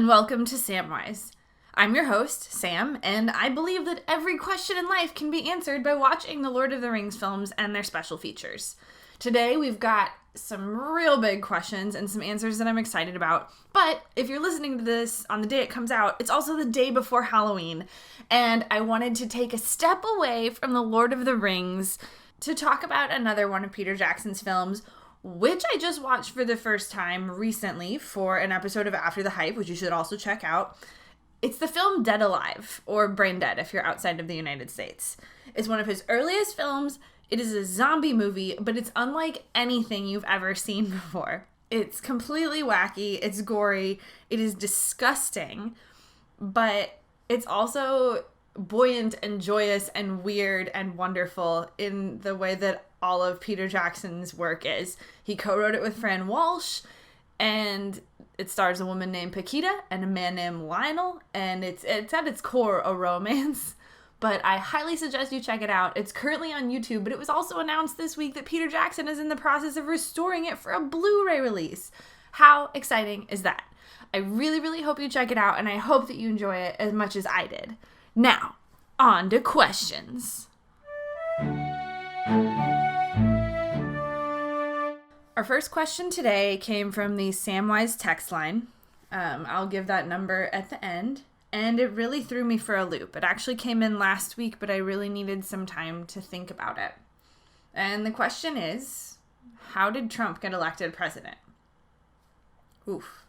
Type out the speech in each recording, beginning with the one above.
and welcome to Samwise. I'm your host, Sam, and I believe that every question in life can be answered by watching the Lord of the Rings films and their special features. Today, we've got some real big questions and some answers that I'm excited about, but if you're listening to this on the day it comes out, it's also the day before Halloween, and I wanted to take a step away from the Lord of the Rings to talk about another one of Peter Jackson's films, which I just watched for the first time recently for an episode of After the Hype, which you should also check out. It's the film Dead Alive, or Brain Dead if you're outside of the United States. It's one of his earliest films. It is a zombie movie, but it's unlike anything you've ever seen before. It's completely wacky, it's gory, it is disgusting, but it's also buoyant and joyous and weird and wonderful in the way that all of Peter Jackson's work is. He co-wrote it with Fran Walsh, and it stars a woman named Paquita and a man named Lionel, and it's at its core a romance. But I highly suggest you check it out. It's currently on YouTube, but it was also announced this week that Peter Jackson is in the process of restoring it for a Blu-ray release. How exciting is that? I really, really hope you check it out, and I hope that you enjoy it as much as I did. Now, on to questions. Our first question today came from the Samwise text line. I'll give that number at the end. And it really threw me for a loop. It actually came in last week, but I really needed some time to think about it. And the question is, how did Trump get elected president? Oof.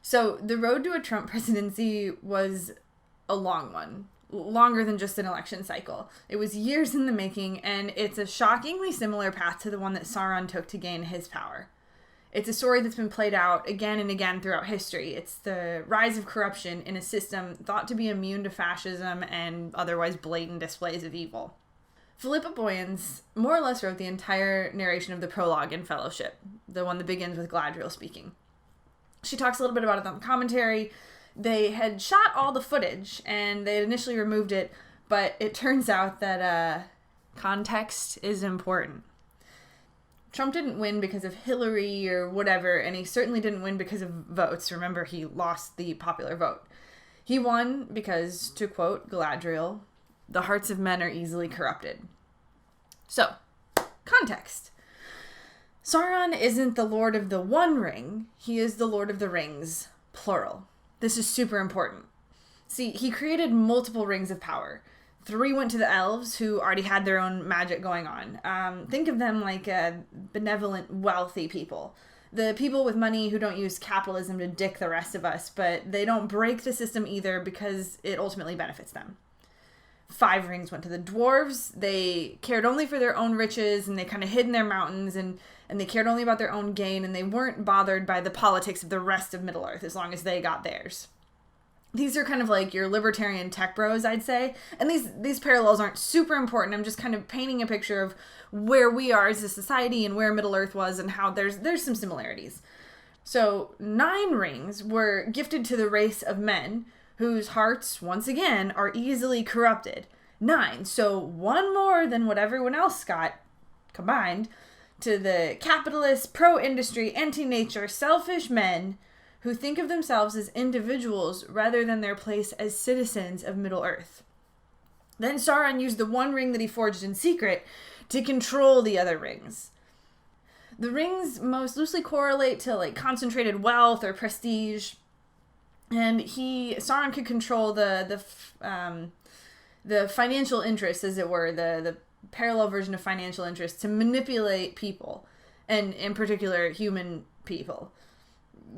So the road to a Trump presidency was a long one. Longer than just an election cycle. It was years in the making, and it's a shockingly similar path to the one that Sauron took to gain his power. It's a story that's been played out again and again throughout history. It's the rise of corruption in a system thought to be immune to fascism and otherwise blatant displays of evil. Philippa Boyens more or less wrote the entire narration of the prologue in Fellowship, the one that begins with Galadriel speaking. She talks a little bit about it on the commentary. They had shot all the footage, and they had initially removed it, but it turns out that context is important. Trump didn't win because of Hillary or whatever, and he certainly didn't win because of votes. Remember, he lost the popular vote. He won because, to quote Galadriel, the hearts of men are easily corrupted. So, context. Sauron isn't the Lord of the One Ring, he is the Lord of the Rings, plural. This is super important. See, he created multiple rings of power. 3 went to the elves, who already had their own magic going on. Think of them like benevolent, wealthy people. The people with money who don't use capitalism to dick the rest of us, but they don't break the system either because it ultimately benefits them. 5 rings went to the dwarves. They cared only for their own riches, and they kind of hid in their mountains, and they cared only about their own gain, and they weren't bothered by the politics of the rest of Middle-earth as long as they got theirs. These are kind of like your libertarian tech bros, I'd say. And these parallels aren't super important. I'm just kind of painting a picture of where we are as a society and where Middle-earth was and how there's some similarities. So 9 rings were gifted to the race of men whose hearts, once again, are easily corrupted. 9, so 1 more than what everyone else got combined, to the capitalist, pro-industry, anti-nature, selfish men who think of themselves as individuals rather than their place as citizens of Middle-earth. Then Sauron used the one ring that he forged in secret to control the other rings. The rings most loosely correlate to like concentrated wealth or prestige, and Sauron could control the financial interests, as it were, the parallel version of financial interests, to manipulate people, and in particular human people.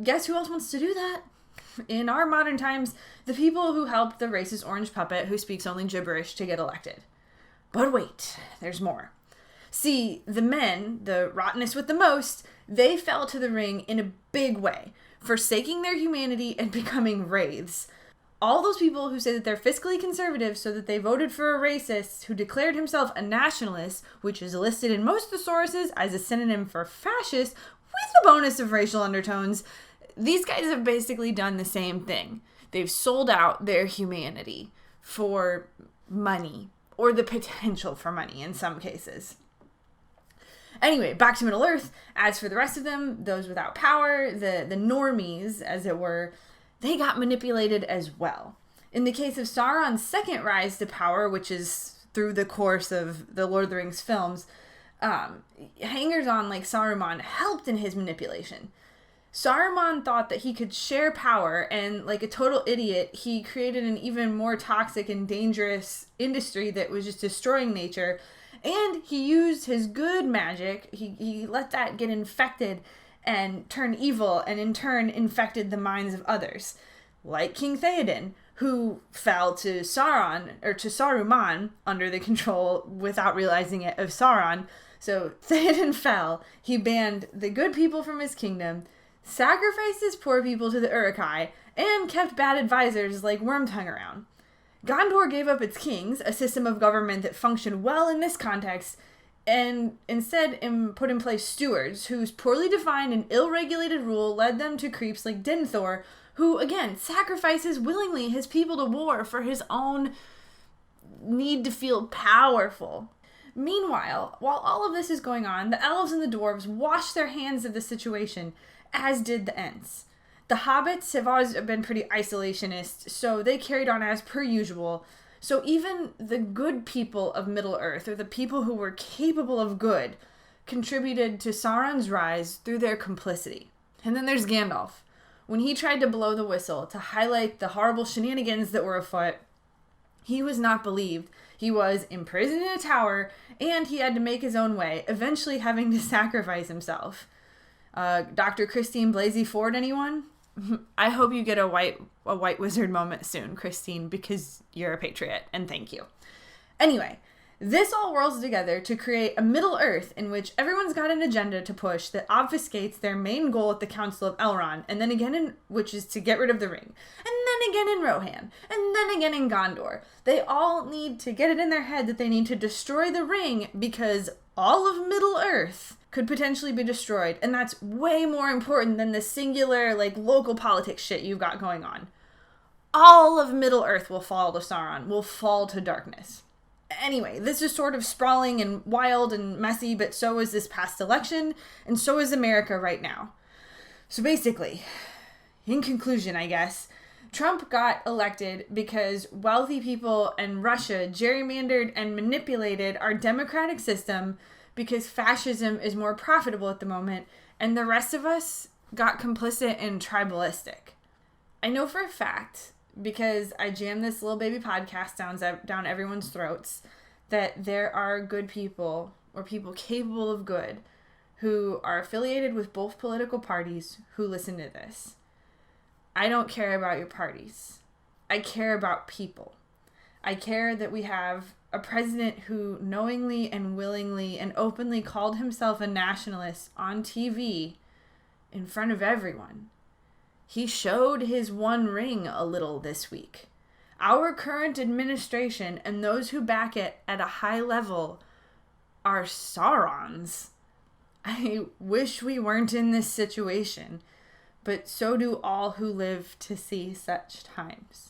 Guess who else wants to do that? In our modern times, the people who helped the racist orange puppet who speaks only gibberish to get elected. But wait, there's more. See, the men, the rottenest with the most, they fell to the ring in a big way, forsaking their humanity and becoming wraiths. All those people who say that they're fiscally conservative so that they voted for a racist who declared himself a nationalist, which is listed in most of the sources as a synonym for fascist, with the bonus of racial undertones, these guys have basically done the same thing. They've sold out their humanity for money, or the potential for money in some cases. Anyway, back to Middle-earth. As for the rest of them, those without power, the normies, as it were, they got manipulated as well. In the case of Sauron's second rise to power, which is through the course of the Lord of the Rings films, hangers-on like Saruman helped in his manipulation. Saruman thought that he could share power, and like a total idiot, he created an even more toxic and dangerous industry that was just destroying nature. And he used his good magic, he let that get infected and turn evil, and in turn infected the minds of others. Like King Theoden, who fell to Saruman, under the control, without realizing it, of Sauron. So Theoden fell, he banned the good people from his kingdom, sacrificed his poor people to the Uruk-hai, and kept bad advisors like Wormtongue around. Gondor gave up its kings, a system of government that functioned well in this context, and instead put in place stewards, whose poorly defined and ill-regulated rule led them to creeps like Denethor, who, again, sacrifices willingly his people to war for his own need to feel powerful. Meanwhile, while all of this is going on, the elves and the dwarves wash their hands of the situation, as did the Ents. The hobbits have always been pretty isolationist, so they carried on as per usual. So even the good people of Middle-earth, or the people who were capable of good, contributed to Sauron's rise through their complicity. And then there's Gandalf. When he tried to blow the whistle to highlight the horrible shenanigans that were afoot, he was not believed. He was imprisoned in a tower, and he had to make his own way, eventually having to sacrifice himself. Dr. Christine Blasey Ford, anyone? I hope you get a white wizard moment soon, Christine, because you're a patriot, and thank you. Anyway, this all whirls together to create a Middle-earth in which everyone's got an agenda to push that obfuscates their main goal at the Council of Elrond, and then again which is to get rid of the ring, and then again in Rohan, and then again in Gondor. They all need to get it in their head that they need to destroy the ring because all of Middle-earth could potentially be destroyed, and that's way more important than the singular, local politics shit you've got going on. All of Middle-earth will fall to Sauron, will fall to darkness. Anyway, this is sort of sprawling and wild and messy, but so is this past election, and so is America right now. So basically, in conclusion, I guess, Trump got elected because wealthy people and Russia gerrymandered and manipulated our democratic system because fascism is more profitable at the moment, and the rest of us got complicit and tribalistic. I know for a fact, because I jammed this little baby podcast down everyone's throats, that there are good people, or people capable of good, who are affiliated with both political parties who listen to this. I don't care about your parties. I care about people. I care that we have a president who knowingly and willingly and openly called himself a nationalist on TV in front of everyone. He showed his one ring a little this week. Our current administration and those who back it at a high level are Saurons. I wish we weren't in this situation, but so do all who live to see such times.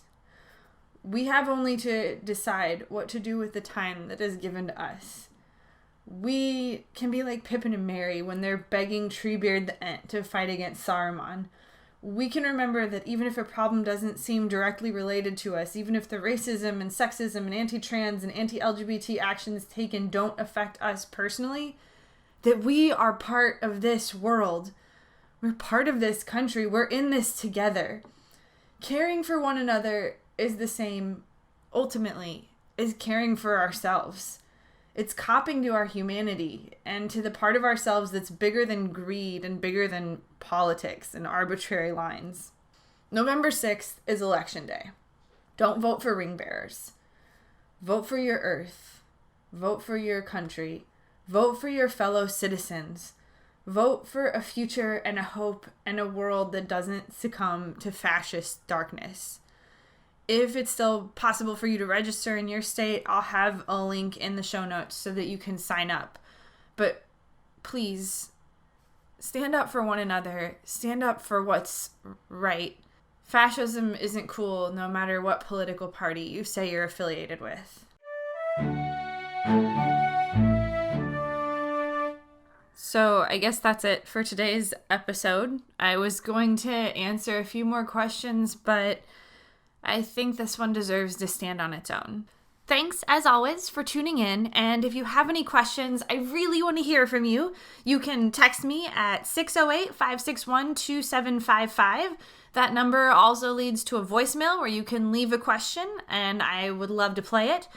We have only to decide what to do with the time that is given to us. We can be like Pippin and Merry when they're begging Treebeard the Ent to fight against Saruman. We can remember that even if a problem doesn't seem directly related to us, even if the racism and sexism and anti-trans and anti-LGBT actions taken don't affect us personally, that we are part of this world. We're part of this country. We're in this together. Caring for one another is the same, ultimately, as caring for ourselves. It's copping to our humanity and to the part of ourselves that's bigger than greed and bigger than politics and arbitrary lines. November 6th is Election Day. Don't vote for ring bearers. Vote for your earth. Vote for your country. Vote for your fellow citizens. Vote for a future and a hope and a world that doesn't succumb to fascist darkness. If it's still possible for you to register in your state, I'll have a link in the show notes so that you can sign up. But please, stand up for one another. Stand up for what's right. Fascism isn't cool no matter what political party you say you're affiliated with. So I guess that's it for today's episode. I was going to answer a few more questions, but I think this one deserves to stand on its own. Thanks, as always, for tuning in, and if you have any questions, I really want to hear from you. You can text me at 608-561-2755. That number also leads to a voicemail where you can leave a question, and I would love to play it.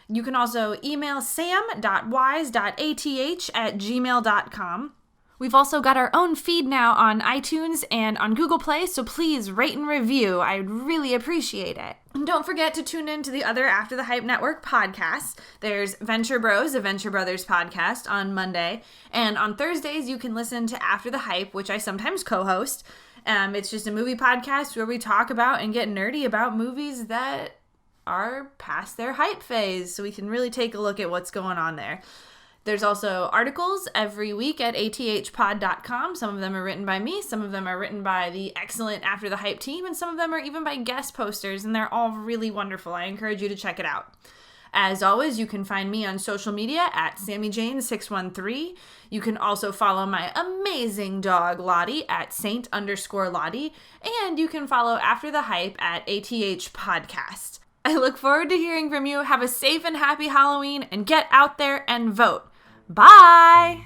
You can also email sam.wise.ath@gmail.com. We've also got our own feed now on iTunes and on Google Play, so please rate and review. I'd really appreciate it. And don't forget to tune in to the other After the Hype Network podcasts. There's Venture Bros, a Venture Brothers podcast on Monday, and on Thursdays you can listen to After the Hype, which I sometimes co-host. It's just a movie podcast where we talk about and get nerdy about movies that are past their hype phase, so we can really take a look at what's going on there. There's also articles every week at athpod.com. Some of them are written by me, some of them are written by the excellent After the Hype team, and some of them are even by guest posters, and they're all really wonderful. I encourage you to check it out. As always, you can find me on social media at SammyJane613. You can also follow my amazing dog, Laddi, at Saint_Laddi, and you can follow After the Hype at ATH Podcast. I look forward to hearing from you. Have a safe and happy Halloween, and get out there and vote. Bye!